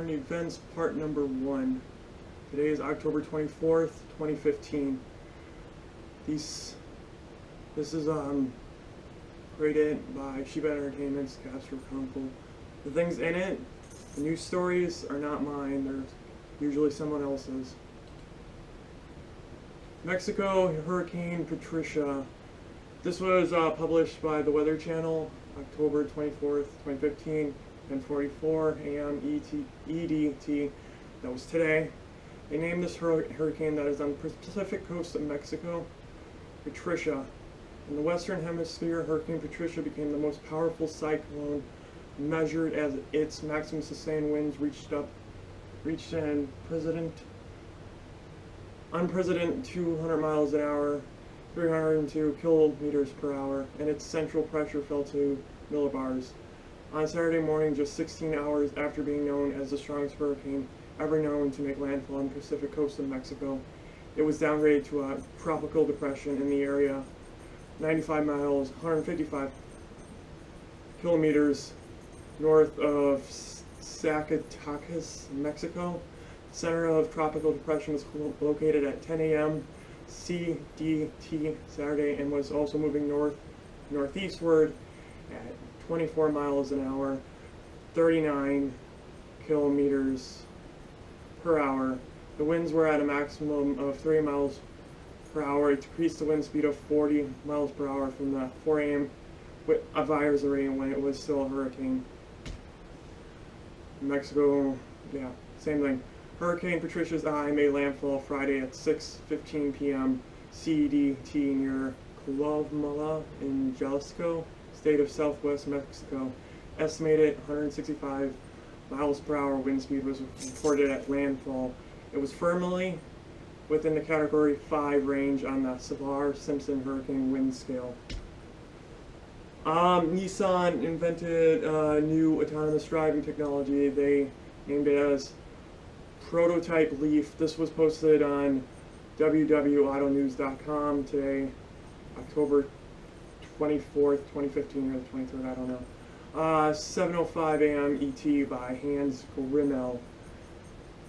Current events, part number 1. Today is October 24th, 2015. This is created by Shiba Entertainment's Castro Chronicle. The things in it, the news stories, are not mine. They're usually someone else's. Mexico, Hurricane Patricia. This was published by the Weather Channel, October 24th, 2015, 10:44 a.m. EDT. That was today. They named this hurricane that is on the Pacific coast of Mexico, Patricia. In the Western Hemisphere, Hurricane Patricia became the most powerful cyclone measured as its maximum sustained winds reached an unprecedented 200 miles an hour, 302 kilometers per hour, and its central pressure fell to millibars. On Saturday morning, just 16 hours after being known as the strongest hurricane ever known to make landfall on the Pacific coast of Mexico, it was downgraded to a tropical depression in the area 95 miles, 155 kilometers north of Zacatecas, Mexico. The center of tropical depression was located at 10 a.m. CDT Saturday and was also moving northeastward at 24 miles an hour, 39 kilometers per hour. The winds were at a maximum of 3 miles per hour. It decreased the wind speed of 40 miles per hour from the 4 a.m. advisory when it was still a hurricane. Mexico, yeah, same thing. Hurricane Patricia's eye made landfall Friday at 6:15 p.m. CDT near Cuautla in Jalisco, state of southwest Mexico. Estimated 165 miles per hour wind speed was reported at landfall. It was firmly within the Category 5 range on the Savar-Simpson hurricane wind scale. Nissan invented new autonomous driving technology. They named it as Prototype Leaf. This was posted on www.autonews.com today, October 24th, 2015, or the 23rd, I don't know. 7:05 a.m. ET by Hans Grimmel.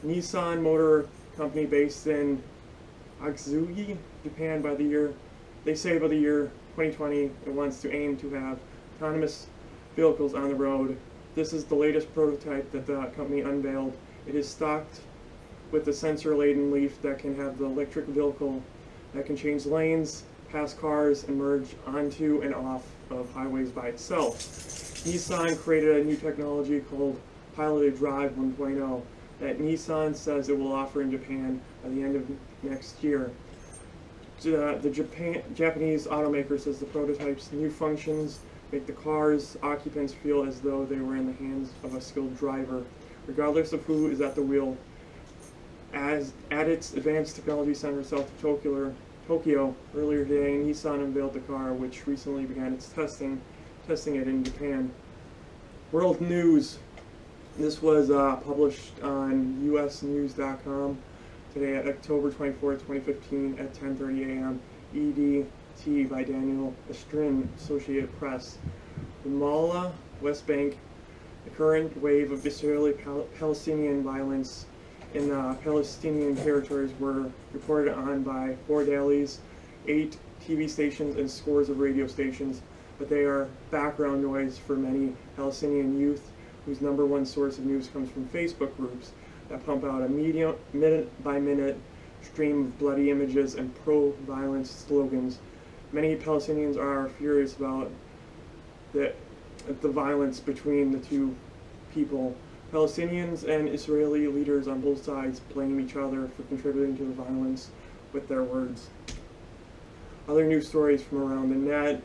Nissan Motor Company based in Atsugi, Japan, by the year 2020, it wants to aim to have autonomous vehicles on the road. This is the latest prototype that the company unveiled. It is stocked with a sensor-laden Leaf that can have the electric vehicle that can change lanes, pass cars, and merge onto and off of highways by itself. Nissan created a new technology called Piloted Drive 1.0 that Nissan says it will offer in Japan by the end of next year. The Japanese automaker says the prototype's new functions make the car's occupants feel as though they were in the hands of a skilled driver, regardless of who is at the wheel. At its Advanced Technology Center south of Tokyo earlier today, Nissan unveiled the car, which recently began its testing it in Japan. World News. This was published on usnews.com today at October 24th, 2015 at 10:30 a.m. EDT by Daniel Estrin, Associated Press. Ramallah, West Bank. The current wave of Israeli-Palestinian violence in the Palestinian territories were reported on by 4 dailies, 8 TV stations, and scores of radio stations, but they are background noise for many Palestinian youth whose number one source of news comes from Facebook groups that pump out a minute-by-minute stream of bloody images and pro-violence slogans. Many Palestinians are furious about the violence between the two people. Palestinians and Israeli leaders on both sides blame each other for contributing to the violence with their words. Other news stories from around the net.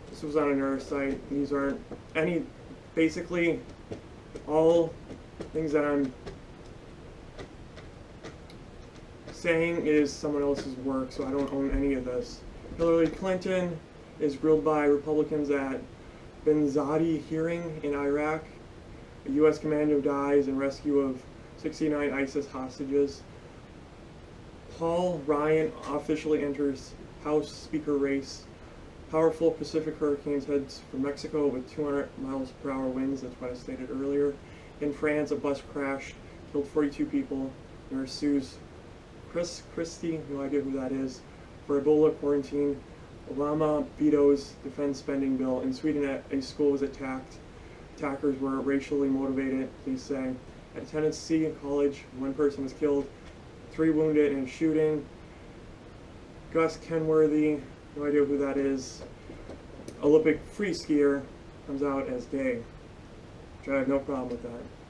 This was on another site. These aren't any, basically, all things that I'm saying is someone else's work, so I don't own any of this. Hillary Clinton is grilled by Republicans at Benghazi hearing in Iraq. A U.S. commando dies in rescue of 69 ISIS hostages. Paul Ryan officially enters House Speaker race. Powerful Pacific hurricanes heads for Mexico with 200 miles per hour winds, that's what I stated earlier. In France, a bus crashed, killed 42 people. Nurse sues Chris Christie, no idea who that is, for Ebola quarantine. Obama vetoes defense spending bill. In Sweden, a school was attacked. Attackers were racially motivated, police say. At Tennessee College, 1 person was killed, 3 wounded in a shooting. Gus Kenworthy, no idea who that is, Olympic free skier, comes out as gay, which I have no problem with that.